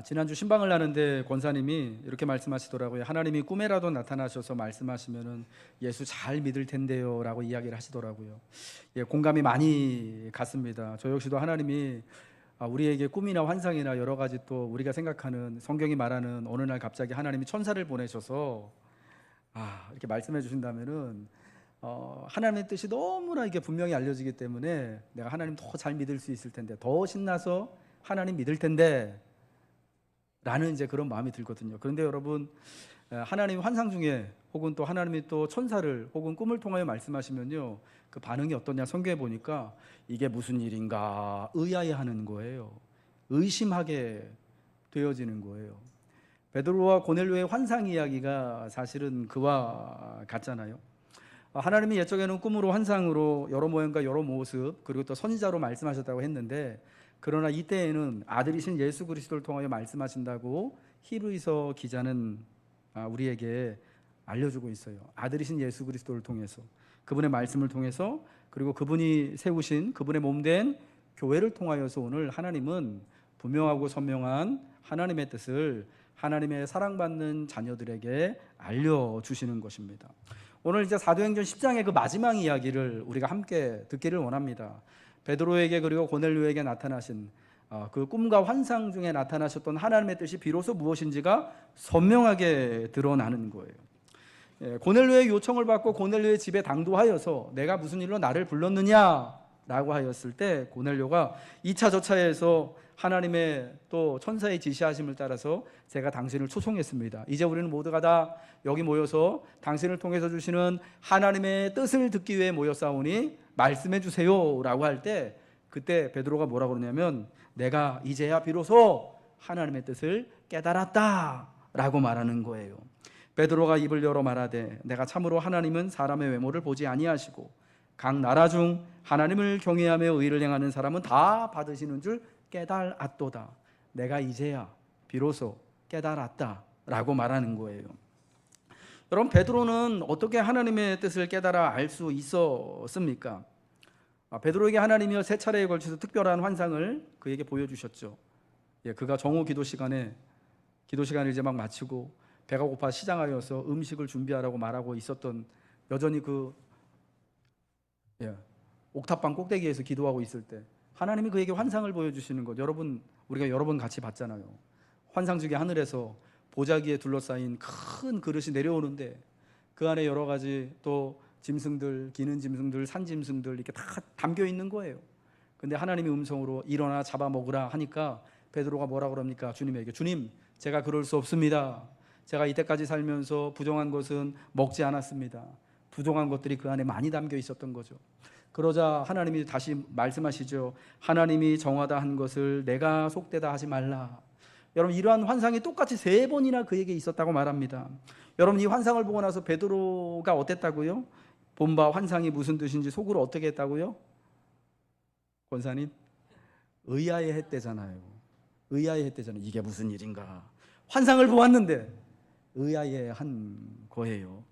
지난주 신방을 하는데 권사님이 이렇게 말씀하시더라고요. 하나님이 꿈에라도 나타나셔서 말씀하시면은 예수 잘 믿을 텐데요 라고 이야기를 하시더라고요. 공감이 많이 갔습니다. 저 역시도 하나님이 우리에게 꿈이나 환상이나 여러 가지 또 우리가 생각하는 성경이 말하는 어느 날 갑자기 하나님이 천사를 보내셔서 이렇게 말씀해 주신다면은 하나님의 뜻이 너무나 이게 분명히 알려지기 때문에 내가 하나님 더 잘 믿을 수 있을 텐데, 더 신나서 하나님 믿을 텐데 라는 이제 그런 마음이 들거든요. 그런데 여러분, 하나님 환상 중에 혹은 또 하나님이 또 천사를 혹은 꿈을 통하여 말씀하시면요, 그 반응이 어떠냐, 성경에 보니까 이게 무슨 일인가 의아해하는 거예요. 의심하게 되어지는 거예요. 베드로와 고넬료의 환상 이야기가 사실은 그와 같잖아요. 하나님이 옛적에는 꿈으로 환상으로 여러 모양과 여러 모습, 그리고 또 선지자로 말씀하셨다고 했는데, 그러나 이때에는 아들이신 예수 그리스도를 통하여 말씀하신다고 히브리서 기자는 우리에게 알려주고 있어요. 아들이신 예수 그리스도를 통해서, 그분의 말씀을 통해서, 그리고 그분이 세우신 그분의 몸된 교회를 통하여서 오늘 하나님은 분명하고 선명한 하나님의 뜻을 하나님의 사랑받는 자녀들에게 알려주시는 것입니다. 오늘 이제 사도행전 10장의 그 마지막 이야기를 우리가 함께 듣기를 원합니다. 베드로에게 그리고 고넬료에게 나타나신 그 꿈과 환상 중에 나타나셨던 하나님의 뜻이 비로소 무엇인지가 선명하게 드러나는 거예요. 고넬료의 요청을 받고 고넬료의 집에 당도하여서 내가 무슨 일로 나를 불렀느냐라고 하였을 때, 고넬료가 2차 저차에서 하나님의 또 천사의 지시하심을 따라서 제가 당신을 초청했습니다. 이제 우리는 모두가 다 여기 모여서 당신을 통해서 주시는 하나님의 뜻을 듣기 위해 모였사오니 말씀해 주세요 라고 할 때, 그때 베드로가 뭐라고 그러냐면 내가 이제야 비로소 하나님의 뜻을 깨달았다 라고 말하는 거예요. 베드로가 입을 열어 말하되 내가 참으로 하나님은 사람의 외모를 보지 아니하시고 각 나라 중 하나님을 경외하며 의를 행하는 사람은 다 받으시는 줄 깨달았도다. 내가 이제야 비로소 깨달았다 라고 말하는 거예요. 여러분, 베드로는 어떻게 하나님의 뜻을 깨달아 알 수 있었습니까? 베드로에게 하나님이 세 차례에 걸쳐서 특별한 환상을 그에게 보여주셨죠. 그가 정오 기도 시간을 이제 막 마치고 배가 고파 시장하여서 음식을 준비하라고 말하고 있었던, 여전히 그 옥탑방 꼭대기에서 기도하고 있을 때 하나님이 그에게 환상을 보여주시는 것, 여러분, 우리가 여러 번 같이 봤잖아요. 환상 중에 하늘에서 보자기에 둘러싸인 큰 그릇이 내려오는데 그 안에 여러 가지 또 짐승들, 기는 짐승들, 산 짐승들 이렇게 다 담겨 있는 거예요. 근데 하나님의 음성으로 일어나 잡아먹으라 하니까 베드로가 뭐라 그럽니까? 주님에게, 주님, 제가 그럴 수 없습니다. 제가 이때까지 살면서 부정한 것은 먹지 않았습니다. 부정한 것들이 그 안에 많이 담겨 있었던 거죠. 그러자 하나님이 다시 말씀하시죠. 하나님이 정하다 한 것을 내가 속되다 하지 말라. 여러분, 이러한 환상이 똑같이 3번이나 그에게 있었다고 말합니다. 여러분, 이 환상을 보고 나서 베드로가 어땠다고요? 본바 환상이 무슨 뜻인지 속으로 어떻게 했다고요? 권사님, 의아해했대잖아요. 의아해했대잖아요. 이게 무슨 일인가? 환상을 보았는데 의아해한 거예요.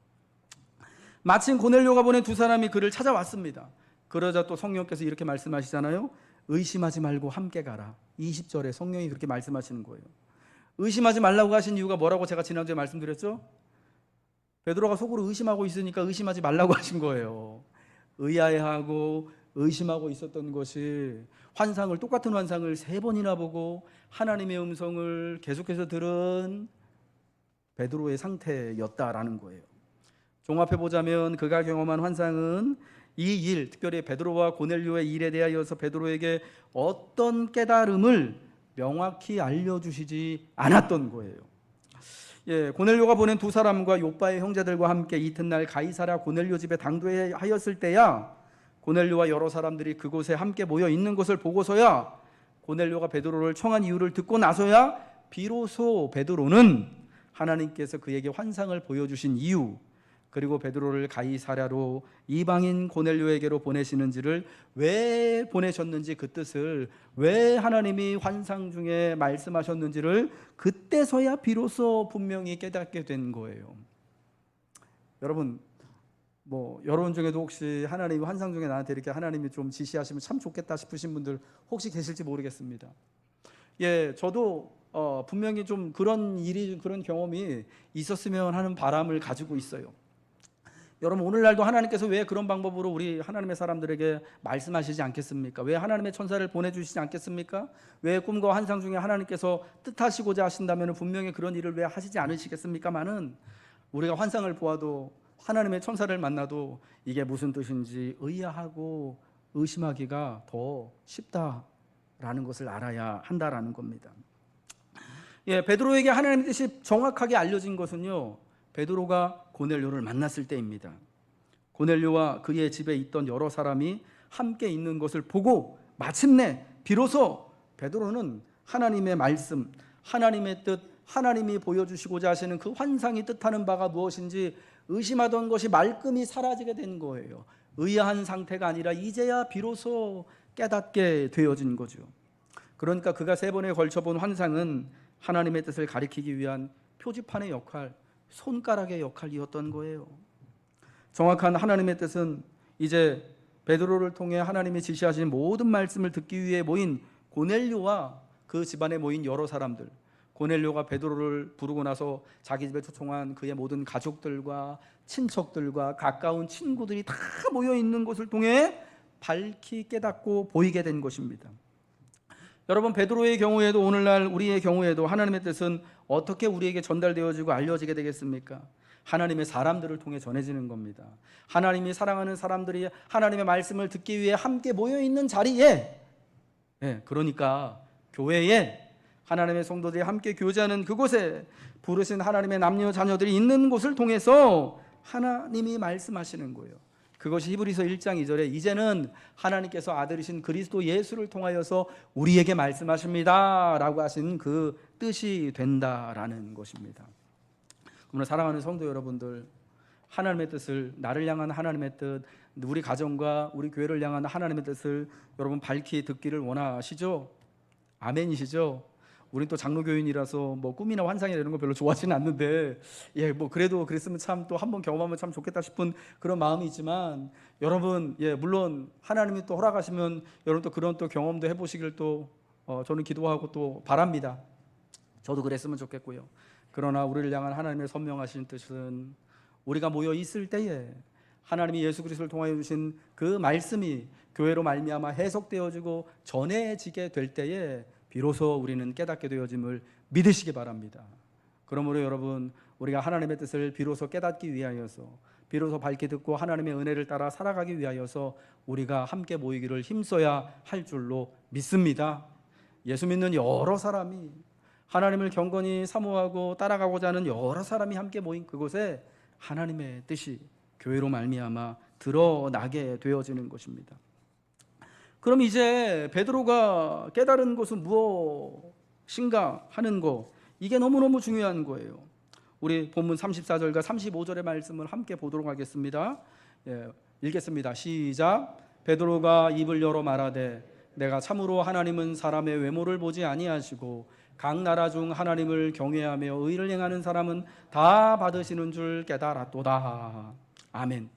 마침 고넬료가 보낸 2사람이 그를 찾아왔습니다. 그러자 또 성령께서 이렇게 말씀하시잖아요. 의심하지 말고 함께 가라. 20절에 성령이 그렇게 말씀하시는 거예요. 의심하지 말라고 하신 이유가 뭐라고 제가 지난주에 말씀드렸죠? 베드로가 속으로 의심하고 있으니까 의심하지 말라고 하신 거예요. 의아해하고 의심하고 있었던 것이 똑같은 환상을 3번이나 보고 하나님의 음성을 계속해서 들은 베드로의 상태였다라는 거예요. 종합해보자면 그가 경험한 환상은 이 일, 특별히 베드로와 고넬료의 일에 대하여서 베드로에게 어떤 깨달음을 명확히 알려주시지 않았던 거예요. 고넬료가 보낸 2사람과 욥바의 형제들과 함께 이튿날 가이사랴 고넬료 집에 당도하였을 때야 고넬료와 여러 사람들이 그곳에 함께 모여 있는 것을 보고서야, 고넬료가 베드로를 청한 이유를 듣고 나서야 비로소 베드로는 하나님께서 그에게 환상을 보여주신 이유, 그리고 베드로를 가이사랴로 이방인 고넬료에게로 보내시는지를, 왜 보내셨는지, 그 뜻을, 왜 하나님이 환상 중에 말씀하셨는지를 그때서야 비로소 분명히 깨닫게 된 거예요. 여러분, 여러분 중에도 혹시 하나님이 환상 중에 나한테 이렇게 하나님이 좀 지시하시면 참 좋겠다 싶으신 분들 혹시 계실지 모르겠습니다. 저도 분명히 좀 그런 일이 그런 경험이 있었으면 하는 바람을 가지고 있어요. 여러분 오늘날도 하나님께서 왜 그런 방법으로 우리 하나님의 사람들에게 말씀하시지 않겠습니까? 왜 하나님의 천사를 보내주시지 않겠습니까? 왜 꿈과 환상 중에 하나님께서 뜻하시고자 하신다면 분명히 그런 일을 왜 하시지 않으시겠습니까마는 우리가 환상을 보아도 하나님의 천사를 만나도 이게 무슨 뜻인지 의아하고 의심하기가 더 쉽다라는 것을 알아야 한다라는 겁니다. 베드로에게 하나님의 뜻이 정확하게 알려진 것은요, 베드로가 고넬료를 만났을 때입니다. 고넬료와 그의 집에 있던 여러 사람이 함께 있는 것을 보고 마침내 비로소 베드로는 하나님의 말씀, 하나님의 뜻, 하나님이 보여주시고자 하시는 그 환상이 뜻하는 바가 무엇인지 의심하던 것이 말끔히 사라지게 된 거예요. 의아한 상태가 아니라 이제야 비로소 깨닫게 되어진 거죠. 그러니까 그가 3번에 걸쳐 본 환상은 하나님의 뜻을 가리키기 위한 표지판의 역할, 손가락의 역할이었던 거예요. 정확한 하나님의 뜻은 이제 베드로를 통해 하나님이 지시하신 모든 말씀을 듣기 위해 모인 고넬료와 그 집안에 모인 여러 사람들, 고넬료가 베드로를 부르고 나서 자기 집에 초청한 그의 모든 가족들과 친척들과 가까운 친구들이 다 모여 있는 것을 통해 밝히 깨닫고 보이게 된 것입니다. 여러분 베드로의 경우에도 오늘날 우리의 경우에도 하나님의 뜻은 어떻게 우리에게 전달되어지고 알려지게 되겠습니까? 하나님의 사람들을 통해 전해지는 겁니다. 하나님이 사랑하는 사람들이 하나님의 말씀을 듣기 위해 함께 모여 있는 자리에, 그러니까 교회에 하나님의 성도들이 함께 교제하는 그곳에 부르신 하나님의 남녀 자녀들이 있는 곳을 통해서 하나님이 말씀하시는 거예요. 그것이 히브리서 1장 2절에 이제는 하나님께서 아들이신 그리스도 예수를 통하여서 우리에게 말씀하십니다 라고 하신 그 뜻이 된다라는 것입니다. 그러므로 사랑하는 성도 여러분들, 하나님의 뜻을, 나를 향한 하나님의 뜻, 우리 가정과 우리 교회를 향한 하나님의 뜻을 여러분 밝히 듣기를 원하시죠? 아멘이시죠? 우린 또 장로교인이라서 뭐 꿈이나 환상이나 이런 거 별로 좋아하지는 않는데, 뭐 그래도 그랬으면 참 또 한번 경험하면 참 좋겠다 싶은 그런 마음이 있지만, 여러분 물론 하나님이 또 허락하시면 여러분 또 그런 또 경험도 해보시길 또 저는 기도하고 또 바랍니다. 저도 그랬으면 좋겠고요. 그러나 우리를 향한 하나님의 선명하신 뜻은 우리가 모여 있을 때에 하나님이 예수 그리스도를 통하여 주신 그 말씀이 교회로 말미암아 해석되어지고 전해지게 될 때에 비로소 우리는 깨닫게 되어짐을 믿으시기 바랍니다. 그러므로 여러분 우리가 하나님의 뜻을 비로소 깨닫기 위하여서, 비로소 밝게 듣고 하나님의 은혜를 따라 살아가기 위하여서 우리가 함께 모이기를 힘써야 할 줄로 믿습니다. 예수 믿는 여러 사람이, 하나님을 경건히 사모하고 따라가고자 하는 여러 사람이 함께 모인 그곳에 하나님의 뜻이 교회로 말미암아 드러나게 되어지는 것입니다. 그럼 이제 베드로가 깨달은 것은 무엇인가 하는 거, 이게 너무너무 중요한 거예요. 우리 본문 34절과 35절의 말씀을 함께 보도록 하겠습니다. 읽겠습니다. 시작. 베드로가 입을 열어 말하되 내가 참으로 하나님은 사람의 외모를 보지 아니하시고 각 나라 중 하나님을 경외하며 의를 행하는 사람은 다 받으시는 줄 깨달았도다. 아멘.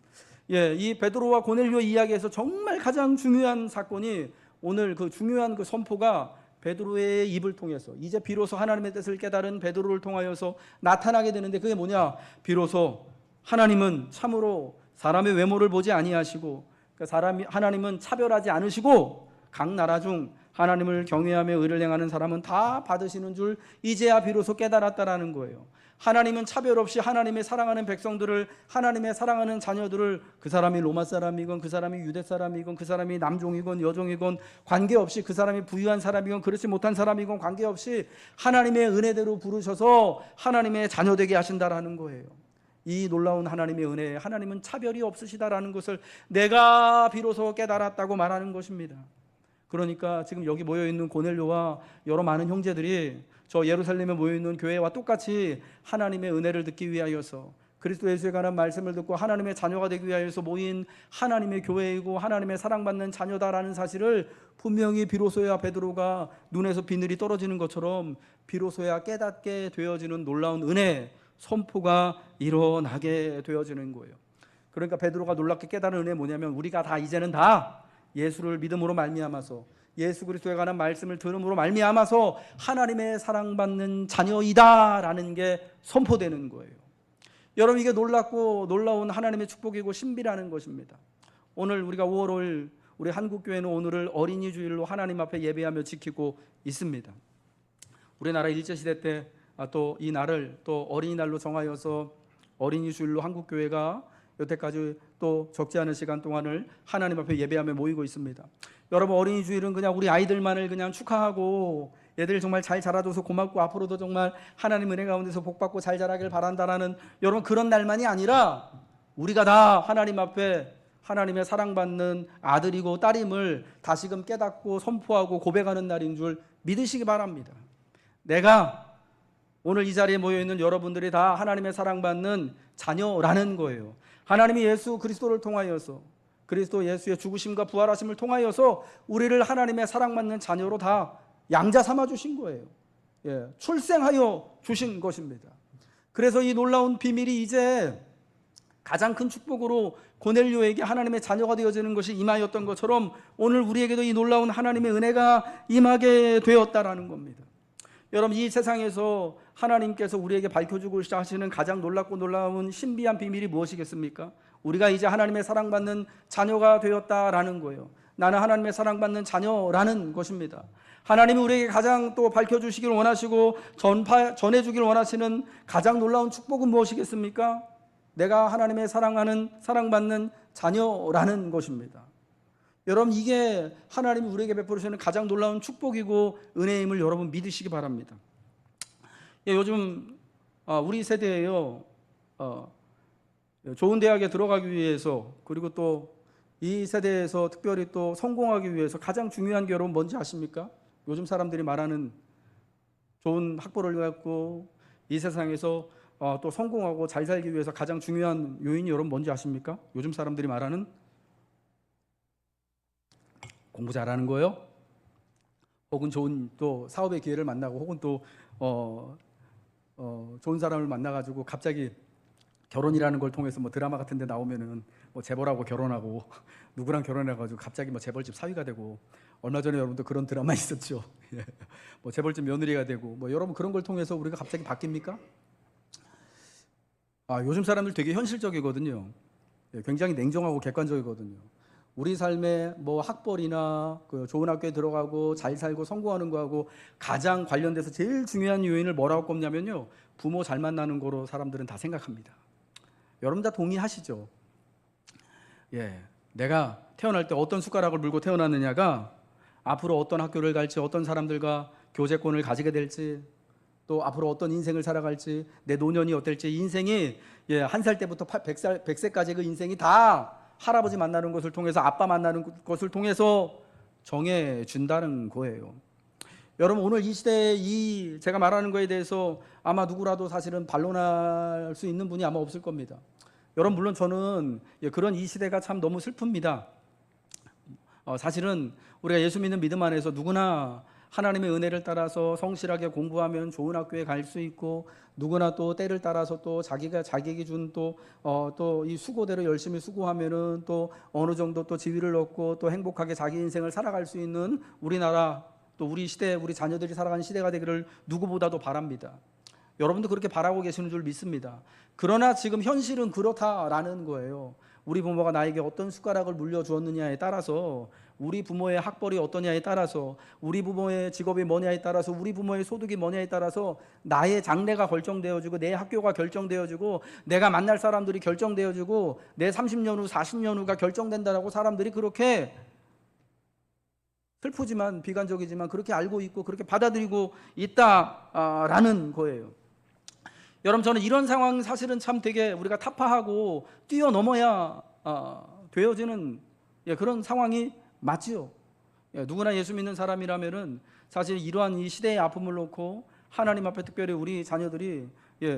이 베드로와 고넬료 이야기에서 정말 가장 중요한 사건이, 오늘 그 중요한 그 선포가 베드로의 입을 통해서 이제 비로소 하나님의 뜻을 깨달은 베드로를 통하여서 나타나게 되는데, 그게 뭐냐? 비로소 하나님은 참으로 사람의 외모를 보지 아니하시고, 하나님은 차별하지 않으시고 각 나라 중 하나님을 경외하며 의를 행하는 사람은 다 받으시는 줄 이제야 비로소 깨달았다라는 거예요. 하나님은 차별 없이 하나님의 사랑하는 백성들을, 하나님의 사랑하는 자녀들을, 그 사람이 로마 사람이건 그 사람이 유대 사람이건 그 사람이 남종이건 여종이건 관계없이, 그 사람이 부유한 사람이건 그렇지 못한 사람이건 관계없이 하나님의 은혜대로 부르셔서 하나님의 자녀 되게 하신다라는 거예요. 이 놀라운 하나님의 은혜에 하나님은 차별이 없으시다라는 것을 내가 비로소 깨달았다고 말하는 것입니다. 그러니까 지금 여기 모여있는 고넬료와 여러 많은 형제들이 저 예루살렘에 모여있는 교회와 똑같이 하나님의 은혜를 듣기 위하여서, 그리스도 예수에 관한 말씀을 듣고 하나님의 자녀가 되기 위하여서 모인 하나님의 교회이고 하나님의 사랑받는 자녀다라는 사실을 분명히 비로소야 베드로가 눈에서 비늘이 떨어지는 것처럼 비로소야 깨닫게 되어지는 놀라운 은혜 선포가 일어나게 되어지는 거예요. 그러니까 베드로가 놀랍게 깨달은 은혜 뭐냐면, 우리가 다 이제는 다 예수를 믿음으로 말미암아서 예수 그리스도에 관한 말씀을 들음으로 말미암아서 하나님의 사랑받는 자녀이다라는 게 선포되는 거예요. 여러분, 이게 놀랍고 놀라운 하나님의 축복이고 신비라는 것입니다. 오늘 우리가 5월 5일 우리 한국교회는 오늘을 어린이 주일로 하나님 앞에 예배하며 지키고 있습니다. 우리나라 일제시대 때 또 이 날을 또 어린이날로 정하여서 어린이 주일로 한국교회가 여태까지 또 적지 않은 시간 동안을 하나님 앞에 예배하며 모이고 있습니다. 여러분, 어린이 주일은 그냥 우리 아이들만을 그냥 축하하고 얘들 정말 잘 자라줘서 고맙고 앞으로도 정말 하나님 은혜 가운데서 복받고 잘 자라길 바란다라는 여러분 그런 날만이 아니라 우리가 다 하나님 앞에 하나님의 사랑받는 아들이고 딸임을 다시금 깨닫고 선포하고 고백하는 날인 줄 믿으시기 바랍니다. 내가 오늘 이 자리에 모여있는 여러분들이 다 하나님의 사랑받는 자녀라는 거예요. 하나님이 예수 그리스도를 통하여서 그리스도 예수의 죽으심과 부활하심을 통하여서 우리를 하나님의 사랑받는 자녀로 다 양자 삼아 주신 거예요. 출생하여 주신 것입니다. 그래서 이 놀라운 비밀이 이제 가장 큰 축복으로 고넬료에게 하나님의 자녀가 되어지는 것이 임하였던 것처럼 오늘 우리에게도 이 놀라운 하나님의 은혜가 임하게 되었다라는 겁니다. 여러분, 이 세상에서 하나님께서 우리에게 밝혀주고 하시는 가장 놀랍고 놀라운 신비한 비밀이 무엇이겠습니까? 우리가 이제 하나님의 사랑받는 자녀가 되었다라는 거예요. 나는 하나님의 사랑받는 자녀라는 것입니다. 하나님이 우리에게 가장 또 밝혀주시길 원하시고 전해주길 원하시는 가장 놀라운 축복은 무엇이겠습니까? 내가 하나님의 사랑받는 자녀라는 것입니다. 여러분, 이게 하나님이 우리에게 베풀으시는 가장 놀라운 축복이고 은혜임을 여러분 믿으시기 바랍니다. 요즘 우리 세대에요, 좋은 대학에 들어가기 위해서 그리고 또 이 세대에서 특별히 또 성공하기 위해서 가장 중요한 게 여러분 뭔지 아십니까? 요즘 사람들이 말하는 좋은 학벌을 갖고 이 세상에서 또 성공하고 잘 살기 위해서 가장 중요한 요인이 여러분 뭔지 아십니까? 요즘 사람들이 말하는 공부 잘하는 거요? 혹은 좋은 또 사업의 기회를 만나고 혹은 또 좋은 사람을 만나가지고 갑자기 결혼이라는 걸 통해서 뭐 드라마 같은 데 나오면은 뭐 재벌하고 결혼하고 누구랑 결혼해가지고 갑자기 뭐 재벌집 사위가 되고 얼마 전에 여러분도 그런 드라마 있었죠. 뭐 재벌집 며느리가 되고 뭐 여러분 그런 걸 통해서 우리가 갑자기 바뀝니까? 요즘 사람들 되게 현실적이거든요. 굉장히 냉정하고 객관적이거든요. 우리 삶에 뭐 학벌이나 그 좋은 학교에 들어가고 잘 살고 성공하는 거하고 가장 관련돼서 제일 중요한 요인을 뭐라고 꼽냐면요, 부모 잘 만나는 거로 사람들은 다 생각합니다. 여러분 다 동의하시죠? 내가 태어날 때 어떤 숟가락을 물고 태어났느냐가 앞으로 어떤 학교를 갈지, 어떤 사람들과 교제권을 가지게 될지, 또 앞으로 어떤 인생을 살아갈지, 내 노년이 어떨지, 인생이 1살 때부터 100세까지 그 인생이 다 할아버지 만나는 것을 통해서, 아빠 만나는 것을 통해서 정해준다는 거예요. 여러분, 오늘 이 시대에 제가 말하는 거에 대해서 아마 누구라도 사실은 반론할 수 있는 분이 아마 없을 겁니다. 여러분, 물론 저는 그런 이 시대가 참 너무 슬픕니다. 사실은 우리가 예수 믿는 믿음 안에서 누구나 하나님의 은혜를 따라서 성실하게 공부하면 좋은 학교에 갈 수 있고, 누구나 또 때를 따라서 또 자기에게 준 또 이 수고대로 열심히 수고하면은 또 어느 정도 또 지위를 얻고 또 행복하게 자기 인생을 살아갈 수 있는 우리나라, 또 우리 시대, 우리 자녀들이 살아가는 시대가 되기를 누구보다도 바랍니다. 여러분도 그렇게 바라고 계시는 줄 믿습니다. 그러나 지금 현실은 그렇다라는 거예요. 우리 부모가 나에게 어떤 숟가락을 물려주었느냐에 따라서, 우리 부모의 학벌이 어떠냐에 따라서, 우리 부모의 직업이 뭐냐에 따라서, 우리 부모의 소득이 뭐냐에 따라서 나의 장래가 결정되어지고, 내 학교가 결정되어지고, 내가 만날 사람들이 결정되어지고, 내 30년 후 40년 후가 결정된다라고 사람들이 그렇게 슬프지만 비관적이지만 그렇게 알고 있고 그렇게 받아들이고 있다라는 거예요. 여러분, 저는 이런 상황 사실은 참 되게 우리가 타파하고 뛰어넘어야 되어지는 그런 상황이 맞지요. 누구나 예수 믿는 사람이라면은 사실 이러한 이 시대의 아픔을 놓고 하나님 앞에, 특별히 우리 자녀들이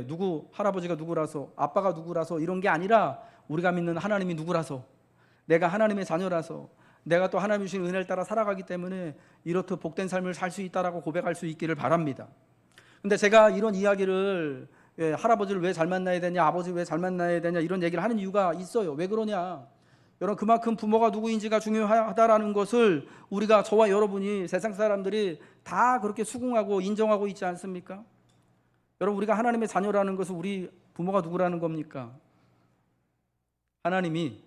누구, 할아버지가 누구라서, 아빠가 누구라서 이런 게 아니라 우리가 믿는 하나님이 누구라서, 내가 하나님의 자녀라서, 내가 또 하나님이 주신 은혜를 따라 살아가기 때문에 이렇듯 복된 삶을 살 수 있다라고 고백할 수 있기를 바랍니다. 근데 제가 이런 이야기를 할아버지를 왜 잘 만나야 되냐, 아버지 왜 잘 만나야 되냐 이런 얘기를 하는 이유가 있어요. 왜 그러냐? 여러분, 그만큼 부모가 누구인지가 중요하다라는 것을 우리가, 저와 여러분이, 세상 사람들이 다 그렇게 수긍하고 인정하고 있지 않습니까? 여러분, 우리가 하나님의 자녀라는 것은 우리 부모가 누구라는 겁니까? 하나님이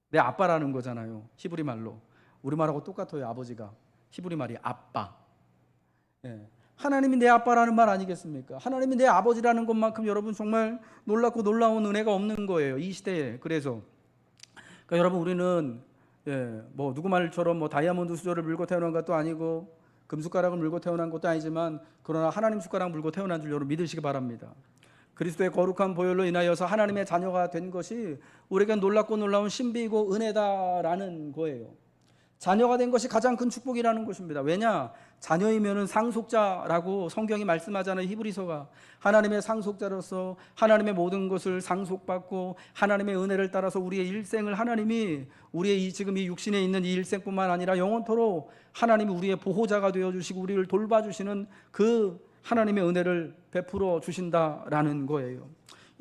내 아빠라는 거잖아요. 히브리 말로. 우리말하고 똑같아요. 아버지가. 히브리 말이 아빠. 하나님이 내 아빠라는 말 아니겠습니까? 하나님이 내 아버지라는 것만큼 여러분 정말 놀랍고 놀라운 은혜가 없는 거예요, 이 시대에. 그래서 그러니까 여러분, 우리는 뭐 누구 말처럼 뭐 다이아몬드 수저를 물고 태어난 것도 아니고 금숟가락을 물고 태어난 것도 아니지만, 그러나 하나님 숟가락 물고 태어난 줄 여러분 믿으시기 바랍니다. 그리스도의 거룩한 보혈로 인하여서 하나님의 자녀가 된 것이 우리에게 놀랍고 놀라운 신비이고 은혜다라는 거예요. 자녀가 된 것이 가장 큰 축복이라는 것입니다. 왜냐? 자녀이면은 상속자라고 성경이 말씀하잖아요. 히브리서가. 하나님의 상속자로서 하나님의 모든 것을 상속받고 하나님의 은혜를 따라서 우리의 일생을 하나님이, 우리의 지금 이 육신에 있는 이 일생뿐만 아니라 영원토록 하나님이 우리의 보호자가 되어주시고 우리를 돌봐주시는 그 하나님의 은혜를 베풀어 주신다라는 거예요.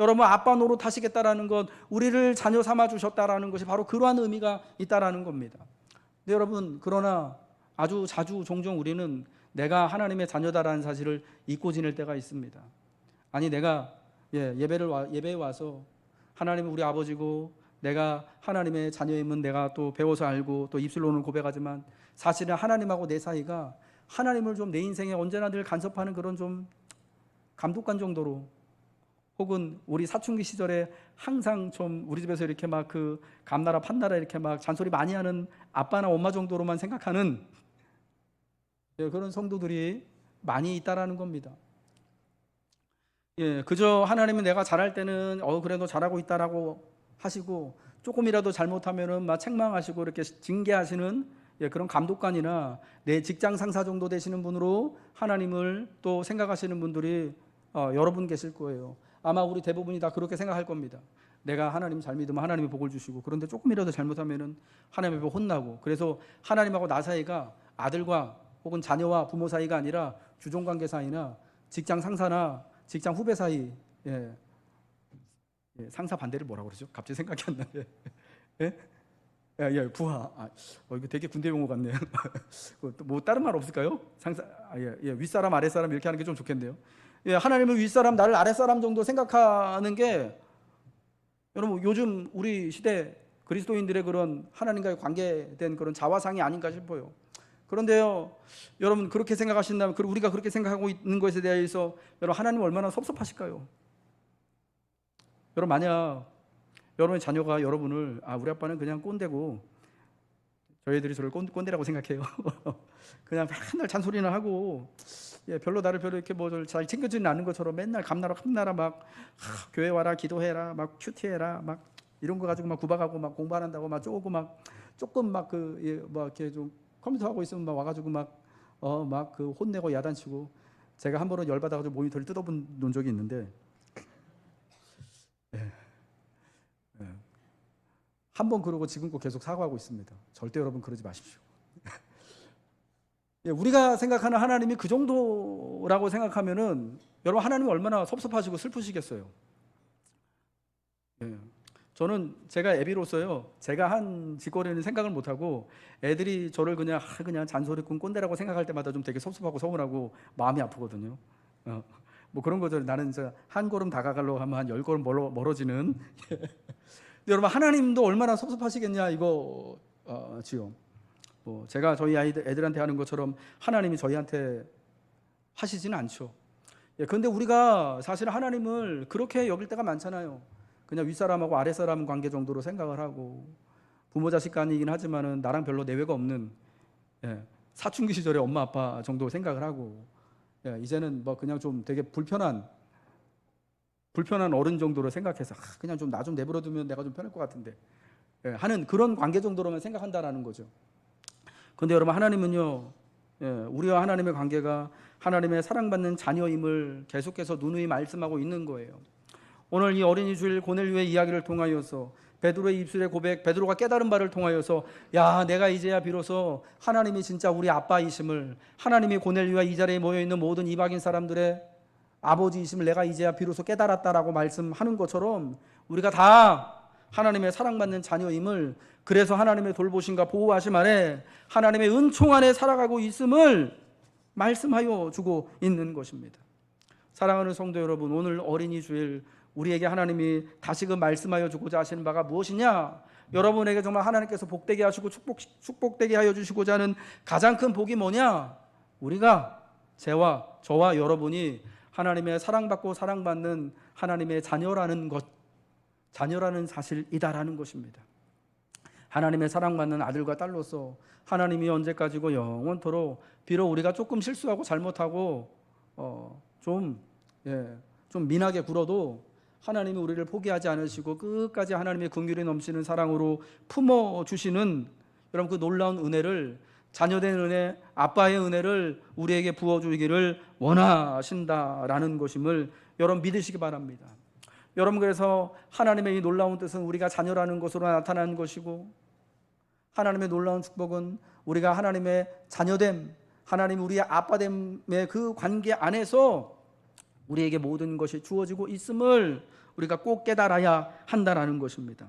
여러분, 아빠 노릇 하시겠다라는 것, 우리를 자녀 삼아 주셨다라는 것이 바로 그러한 의미가 있다라는 겁니다. 근데 여러분, 그러나 아주 자주 종종 우리는 내가 하나님의 자녀다라는 사실을 잊고 지낼 때가 있습니다. 아니, 내가 예배에 와서 하나님은 우리 아버지고 내가 하나님의 자녀임은 내가 또 배워서 알고 또 입술로는 고백하지만, 사실은 하나님하고 내 사이가 하나님을 좀 내 인생에 언제나 늘 간섭하는 그런 좀 감독관 정도로, 혹은 우리 사춘기 시절에 항상 좀 우리 집에서 이렇게 막 그 감나라 판나라 이렇게 막 잔소리 많이 하는 아빠나 엄마 정도로만 생각하는 그런 성도들이 많이 있다라는 겁니다. 그저 하나님은 내가 잘할 때는 그래 너 잘하고 있다라고 하시고, 조금이라도 잘못하면은 막 책망하시고 이렇게 징계하시는 그런 감독관이나 내 직장 상사 정도 되시는 분으로 하나님을 또 생각하시는 분들이 여러분 계실 거예요. 아마 우리 대부분이 다 그렇게 생각할 겁니다. 내가 하나님 잘 믿으면 하나님이 복을 주시고, 그런데 조금이라도 잘못하면은 하나님 앞에 혼나고, 그래서 하나님하고 나 사이가 아들과 혹은 자녀와 부모 사이가 아니라 주종관계 사이나 직장 상사나 직장 후배 사이, 상사 반대를 뭐라고 그러죠? 갑자기 생각이 안 나네. 부하. 이거 되게 군대 용어 같네요. 뭐 다른 말 없을까요? 상사, 윗사람 아랫사람 이렇게 하는 게 좀 좋겠네요. 하나님은 윗사람, 나를 아랫사람 정도 생각하는 게, 여러분, 요즘 우리 시대 그리스도인들의 그런 하나님과의 관계된 그런 자화상이 아닌가 싶어요. 그런데요, 여러분, 그렇게 생각하신다면, 그리고 우리가 그렇게 생각하고 있는 것에 대해서 여러분, 하나님 얼마나 섭섭하실까요? 여러분, 만약 여러분의 자녀가 여러분을 우리 아빠는 그냥 꼰대고, 저희들이 저를 꼰대라고 생각해요. 그냥 맨날 잔소리나 하고, 별로 나를 이렇게 뭐 잘 챙겨주지는 않는 것처럼 맨날 감나라 막 교회 와라, 기도해라, 막 큐티해라, 막 이런 거 가지고 막 구박하고 막 공부 안 한다고 막 조금 막 이렇게 좀 컴퓨터 하고 있으면 막 와가지고 막 그 혼내고 야단치고, 제가 한 번은 열받아가지고 모니터를 뜯어본 적이 있는데, 한 번 그러고 지금껏 계속 사과하고 있습니다. 절대 여러분 그러지 마십시오. 우리가 생각하는 하나님이 그 정도라고 생각하면은 여러분, 하나님이 얼마나 섭섭하시고 슬프시겠어요. 저는 제가 애비로서요, 제가 한 짓거리는 생각을 못하고 애들이 저를 그냥 잔소리꾼 꼰대라고 생각할 때마다 좀 되게 섭섭하고 서운하고 마음이 아프거든요. 뭐 그런 거죠. 나는 이제 한 걸음 다가가려고 하면 한 10걸음 멀어지는. 근데 여러분, 하나님도 얼마나 섭섭하시겠냐 이거지요. 뭐 제가 저희 애들한테 하는 것처럼 하나님이 저희한테 하시지는 않죠. 그런데 우리가 사실 하나님을 그렇게 여길 때가 많잖아요. 그냥 윗사람하고 아랫사람 관계 정도로 생각을 하고, 부모 자식 간이긴 하지만은 나랑 별로 내외가 없는 사춘기 시절에 엄마 아빠 정도 생각을 하고, 이제는 뭐 그냥 좀 되게 불편한 어른 정도로 생각해서 그냥 좀 나 좀 내버려 두면 내가 좀 편할 것 같은데 하는 그런 관계 정도로만 생각한다라는 거죠. 그런데 여러분, 하나님은요, 우리와 하나님의 관계가 하나님의 사랑받는 자녀임을 계속해서 누누이 말씀하고 있는 거예요. 오늘 이 어린이 주일 고넬료의 이야기를 통하여서, 베드로의 입술의 고백, 베드로가 깨달은 바를 통하여서, 내가 이제야 비로소 하나님이 진짜 우리 아빠이심을, 하나님이 고넬료와 이 자리에 모여있는 모든 이방인 사람들의 아버지이심을 내가 이제야 비로소 깨달았다라고 말씀하는 것처럼, 우리가 다 하나님의 사랑받는 자녀임을, 그래서 하나님의 돌보심과 보호하심 아래 하나님의 은총 안에 살아가고 있음을 말씀하여 주고 있는 것입니다. 사랑하는 성도 여러분, 오늘 어린이 주일 우리에게 하나님이 다시금 말씀하여 주고자 하시는 바가 무엇이냐? 여러분에게 정말 하나님께서 복되게 하시고 축복되게 하여 주시고자 하는 가장 큰 복이 뭐냐? 우리가 저와 여러분이 하나님의 사랑받고 사랑받는 하나님의 자녀라는 것, 자녀라는 사실이다라는 것입니다. 하나님의 사랑받는 아들과 딸로서 하나님이 언제까지고 영원토록, 비록 우리가 조금 실수하고 잘못하고 좀 민하게 굴어도 하나님이 우리를 포기하지 않으시고 끝까지 하나님의 긍휼이 넘치는 사랑으로 품어주시는 여러분 그 놀라운 은혜를, 자녀된 은혜, 아빠의 은혜를 우리에게 부어주기를 원하신다라는 것임을 여러분 믿으시기 바랍니다. 여러분, 그래서 하나님의 이 놀라운 뜻은 우리가 자녀라는 것으로 나타나는 것이고, 하나님의 놀라운 축복은 우리가 하나님의 자녀됨, 하나님 우리의 아빠됨의 그 관계 안에서 우리에게 모든 것이 주어지고 있음을 우리가 꼭 깨달아야 한다는 것입니다.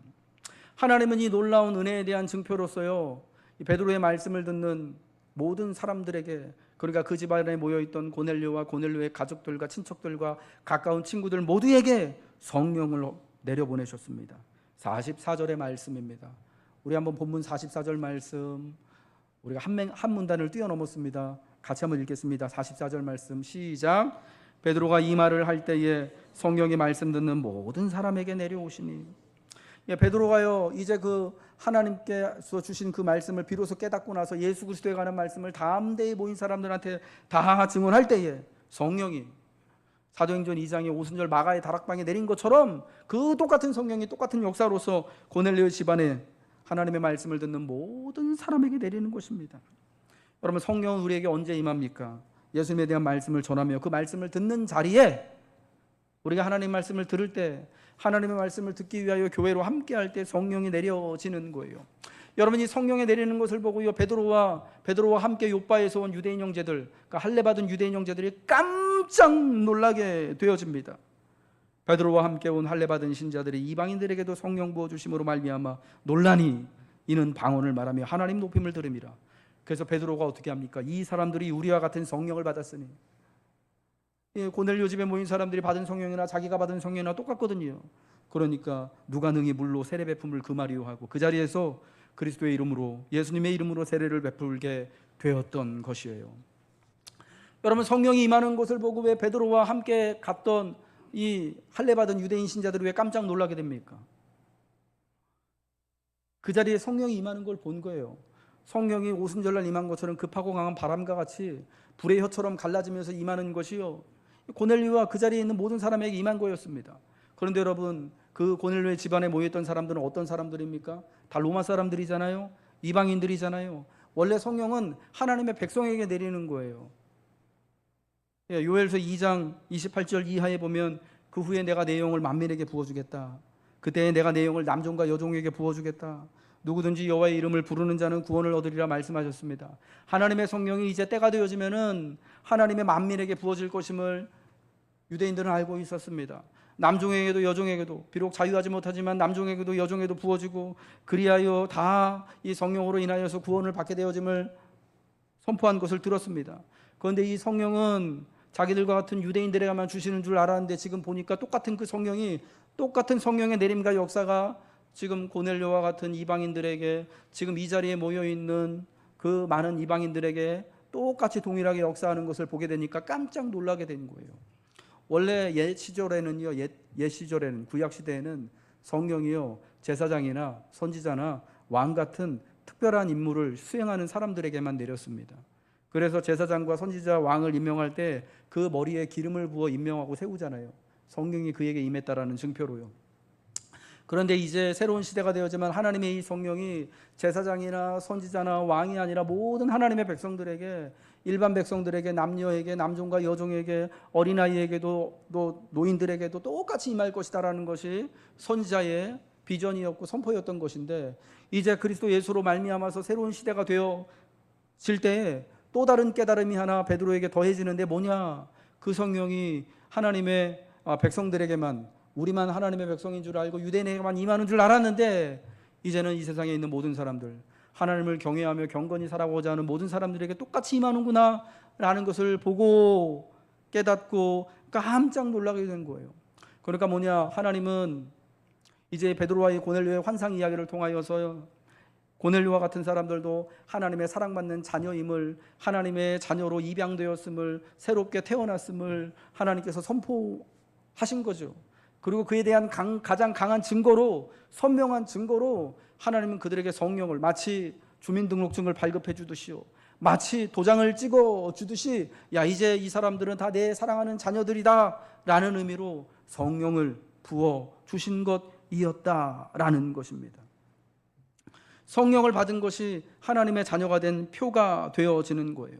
하나님은 이 놀라운 은혜에 대한 증표로서요, 베드로의 말씀을 듣는 모든 사람들에게, 그러니까 그 집안에 모여있던 고넬료와 고넬료의 가족들과 친척들과 가까운 친구들 모두에게 성령을 내려보내셨습니다. 44절의 말씀입니다. 우리 한번 본문 44절 말씀, 우리가 한 문단을 뛰어넘었습니다. 같이 한번 읽겠습니다. 44절 말씀 시작. 베드로가 이 말을 할 때에 성령이 말씀 듣는 모든 사람에게 내려오시니. 베드로가요, 이제 그 하나님께서 주신 그 말씀을 비로소 깨닫고 나서 예수 그리스도에 관한 말씀을 담대히 모인 사람들한테 다 증언할 때에 성령이 사도행전 2장의 오순절 마가의 다락방에 내린 것처럼 그 똑같은 성령이 똑같은 역사로서 고넬료의 집안에 하나님의 말씀을 듣는 모든 사람에게 내리는 것입니다. 여러분, 성령은 우리에게 언제 임합니까? 예수님에 대한 말씀을 전하며 그 말씀을 듣는 자리에, 우리가 하나님의 말씀을 들을 때, 하나님의 말씀을 듣기 위하여 교회로 함께할 때 성령이 내려지는 거예요. 여러분이 성령이 내리는 것을 보고요, 베드로와 함께 욥바에서 온 유대인 형제들, 그러니까 할례받은 유대인 형제들이 깜짝 놀라게 되어집니다. 베드로와 함께 온 할례받은 신자들이 이방인들에게도 성령 부어 주심으로 말미암아 논란이, 이는 방언을 말하며 하나님 높임을 들음이라. 그래서 베드로가 어떻게 합니까? 이 사람들이 우리와 같은 성령을 받았으니, 고넬료 집에 모인 사람들이 받은 성령이나 자기가 받은 성령이나 똑같거든요. 그러니까 누가 능히 물로 세례 베품을 금하리요 하고 그 자리에서 그리스도의 이름으로, 예수님의 이름으로 세례를 베풀게 되었던 것이에요. 여러분, 성령이 임하는 것을 보고 왜 베드로와 함께 갔던 이 할례받은 유대인 신자들이 왜 깜짝 놀라게 됩니까? 그 자리에 성령이 임하는 걸 본 거예요. 성령이 오순절날 임한 것처럼 급하고 강한 바람과 같이 불의 혀처럼 갈라지면서 임하는 것이요, 고넬료와 그 자리에 있는 모든 사람에게 임한 거였습니다. 그런데 여러분, 그 고넬료의 집안에 모여있던 사람들은 어떤 사람들입니까? 다 로마 사람들이잖아요. 이방인들이잖아요. 원래 성령은 하나님의 백성에게 내리는 거예요. 요엘서 2장 28절 이하에 보면 그 후에 내가 내 영을 만민에게 부어주겠다. 그때에 내가 내 영을 남종과 여종에게 부어주겠다. 누구든지 여호와의 이름을 부르는 자는 구원을 얻으리라 말씀하셨습니다. 하나님의 성령이 이제 때가 되어지면은 하나님의 만민에게 부어질 것임을 유대인들은 알고 있었습니다. 남종에게도 여종에게도, 비록 자유하지 못하지만 남종에게도 여종에게도 부어지고, 그리하여 다 이 성령으로 인하여서 구원을 받게 되어짐을 선포한 것을 들었습니다. 그런데 이 성령은 자기들과 같은 유대인들에게만 주시는 줄 알았는데, 지금 보니까 똑같은 그 성령이, 똑같은 성령의 내림과 역사가 지금 고넬료와 같은 이방인들에게, 지금 이 자리에 모여있는 그 많은 이방인들에게 똑같이 동일하게 역사하는 것을 보게 되니까 깜짝 놀라게 된 거예요. 원래 옛 시절에는 구약 시대에는 성령이요, 제사장이나 선지자나 왕 같은 특별한 임무를 수행하는 사람들에게만 내렸습니다. 그래서 제사장과 선지자, 왕을 임명할 때 그 머리에 기름을 부어 임명하고 세우잖아요. 성령이 그에게 임했다라는 증표로요. 그런데 이제 새로운 시대가 되어지만 하나님의 이 성령이 제사장이나 선지자나 왕이 아니라 모든 하나님의 백성들에게, 일반 백성들에게, 남녀에게, 남종과 여종에게, 어린아이에게도, 또 노인들에게도 똑같이 임할 것이다라는 것이 선지자의 비전이었고 선포였던 것인데, 이제 그리스도 예수로 말미암아서 새로운 시대가 되어질 때에 또 다른 깨달음이 하나 베드로에게 더해지는데 뭐냐? 그 성령이 하나님의 백성들에게만, 우리만 하나님의 백성인 줄 알고 유대인에게만 임하는 줄 알았는데 이제는 이 세상에 있는 모든 사람들, 하나님을 경외하며 경건히 살아가고자 하는 모든 사람들에게 똑같이 임하는구나 라는 것을 보고 깨닫고 깜짝 놀라게 된 거예요. 그러니까 뭐냐, 하나님은 이제 베드로와 이 고넬료의 환상 이야기를 통하여서 고넬료와 같은 사람들도 하나님의 사랑받는 자녀임을, 하나님의 자녀로 입양되었음을, 새롭게 태어났음을 하나님께서 선포하신 거죠. 그리고 그에 대한 가장 강한 증거로, 선명한 증거로 하나님은 그들에게 성령을, 마치 주민등록증을 발급해 주듯이요, 마치 도장을 찍어 주듯이, 야 이제 이 사람들은 다 내 사랑하는 자녀들이다 라는 의미로 성령을 부어 주신 것이었다라는 것입니다. 성령을 받은 것이 하나님의 자녀가 된 표가 되어지는 거예요.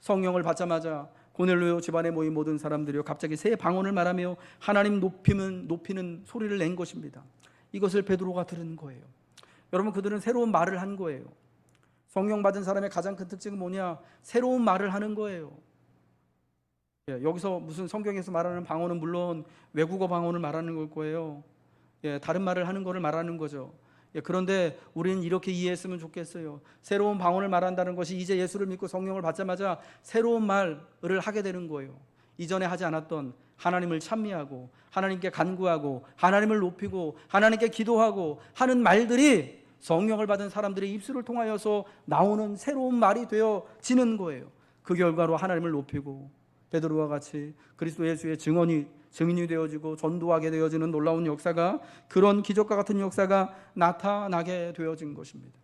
성령을 받자마자 고넬료 집안에 모인 모든 사람들이요 갑자기 새 방언을 말하며 하나님 높이는 소리를 낸 것입니다. 이것을 베드로가 들은 거예요. 여러분, 그들은 새로운 말을 한 거예요. 성령 받은 사람의 가장 큰 특징은 뭐냐? 새로운 말을 하는 거예요. 여기서 무슨 성경에서 말하는 방언은 물론 외국어 방언을 말하는 걸 거예요. 다른 말을 하는 거를 말하는 거죠. 그런데 우리는 이렇게 이해했으면 좋겠어요. 새로운 방언을 말한다는 것이 이제 예수를 믿고 성령을 받자마자 새로운 말을 하게 되는 거예요. 이전에 하지 않았던 하나님을 찬미하고 하나님께 간구하고 하나님을 높이고 하나님께 기도하고 하는 말들이 성령을 받은 사람들의 입술을 통하여서 나오는 새로운 말이 되어지는 거예요. 그 결과로 하나님을 높이고 베드로와 같이 그리스도 예수의 증인이 되어지고 전도하게 되어지는 놀라운 역사가, 그런 기적과 같은 역사가 나타나게 되어진 것입니다.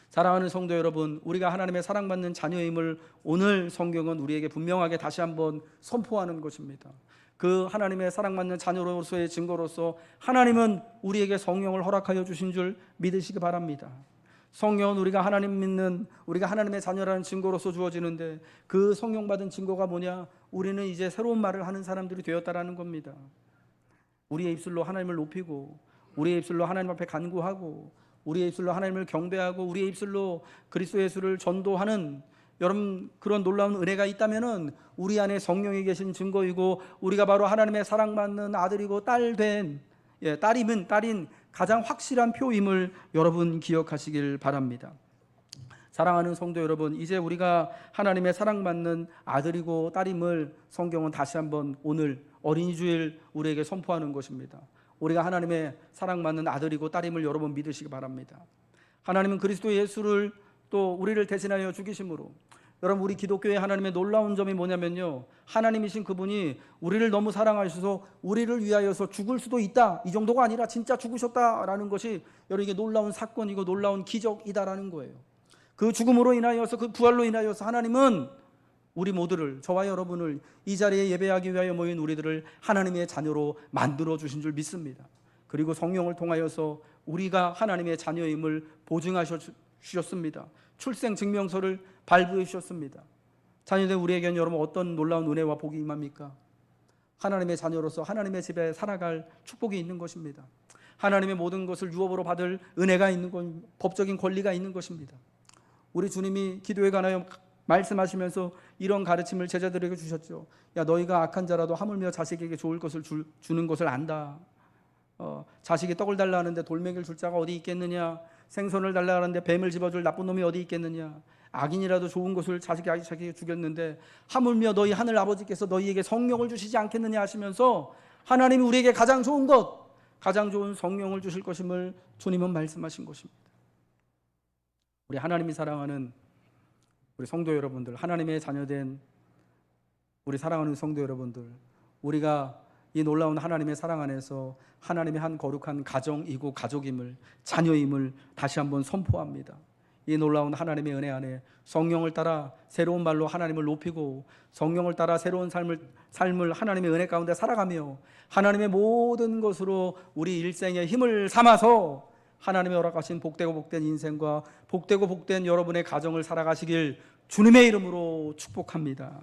사랑하는 성도 여러분, 우리가 하나님의 사랑받는 자녀임을 오늘 성경은 우리에게 분명하게 다시 한번 선포하는 것입니다. 그 하나님의 사랑받는 자녀로서의 증거로서 하나님은 우리에게 성령을 허락하여 주신 줄 믿으시기 바랍니다. 성령은 우리가 하나님 믿는, 우리가 하나님의 자녀라는 증거로서 주어지는데, 그 성령 받은 증거가 뭐냐? 우리는 이제 새로운 말을 하는 사람들이 되었다라는 겁니다. 우리의 입술로 하나님을 높이고, 우리의 입술로 하나님 앞에 간구하고, 우리의 입술로 하나님을 경배하고, 우리의 입술로 그리스도 예수를 전도하는, 여러분, 그런 놀라운 은혜가 있다면은 우리 안에 성령이 계신 증거이고, 우리가 바로 하나님의 사랑받는 아들이고 딸인 가장 확실한 표임을 여러분 기억하시길 바랍니다. 사랑하는 성도 여러분, 이제 우리가 하나님의 사랑받는 아들이고 딸임을 성경은 다시 한번 오늘 어린이 주일 우리에게 선포하는 것입니다. 우리가 하나님의 사랑받는 아들이고 딸임을 여러분 믿으시기 바랍니다. 하나님은 그리스도 예수를 또 우리를 대신하여 죽이심으로, 여러분, 우리 기독교의 하나님의 놀라운 점이 뭐냐면요, 하나님이신 그분이 우리를 너무 사랑하셔서 우리를 위하여서 죽을 수도 있다, 이 정도가 아니라 진짜 죽으셨다라는 것이 여러분 이게 놀라운 사건이고 놀라운 기적이다라는 거예요. 그 죽음으로 인하여서, 그 부활로 인하여서 하나님은 우리 모두를, 저와 여러분을, 이 자리에 예배하기 위하여 모인 우리들을 하나님의 자녀로 만들어 주신 줄 믿습니다. 그리고 성령을 통하여서 우리가 하나님의 자녀임을 보증하셨습니다. 출생 증명서를 발부해 주셨습니다. 자녀된 우리에게는 여러분 어떤 놀라운 은혜와 복이 임합니까? 하나님의 자녀로서 하나님의 집에 살아갈 축복이 있는 것입니다. 하나님의 모든 것을 유업으로 받을 은혜가 있는 것, 법적인 권리가 있는 것입니다. 우리 주님이 기도에 관하여 말씀하시면서 이런 가르침을 제자들에게 주셨죠. 야, 너희가 악한 자라도 하물며 자식에게 좋을 것을 주는 것을 안다. 자식이 떡을 달라 하는데 돌멩이를 줄 자가 어디 있겠느냐? 생선을 달라 하는데 뱀을 집어줄 나쁜 놈이 어디 있겠느냐? 악인이라도 좋은 것을 자식에게 주겠는데 하물며 너희 하늘 아버지께서 너희에게 성령을 주시지 않겠느냐 하시면서 하나님이 우리에게 가장 좋은 것, 가장 좋은 성령을 주실 것임을 주님은 말씀하신 것입니다. 우리 하나님이 사랑하는 우리 성도 여러분들, 하나님의 자녀된 우리 사랑하는 성도 여러분들, 우리가 이 놀라운 하나님의 사랑 안에서 하나님의 한 거룩한 가정이고 가족임을, 자녀임을 다시 한번 선포합니다. 이 놀라운 하나님의 은혜 안에 성령을 따라 새로운 말로 하나님을 높이고, 성령을 따라 새로운 삶을 하나님의 은혜 가운데 살아가며 하나님의 모든 것으로 우리 일생의 힘을 삼아서 하나님의 허락하신 복되고 복된 인생과 복되고 복된 여러분의 가정을 살아가시길 주님의 이름으로 축복합니다.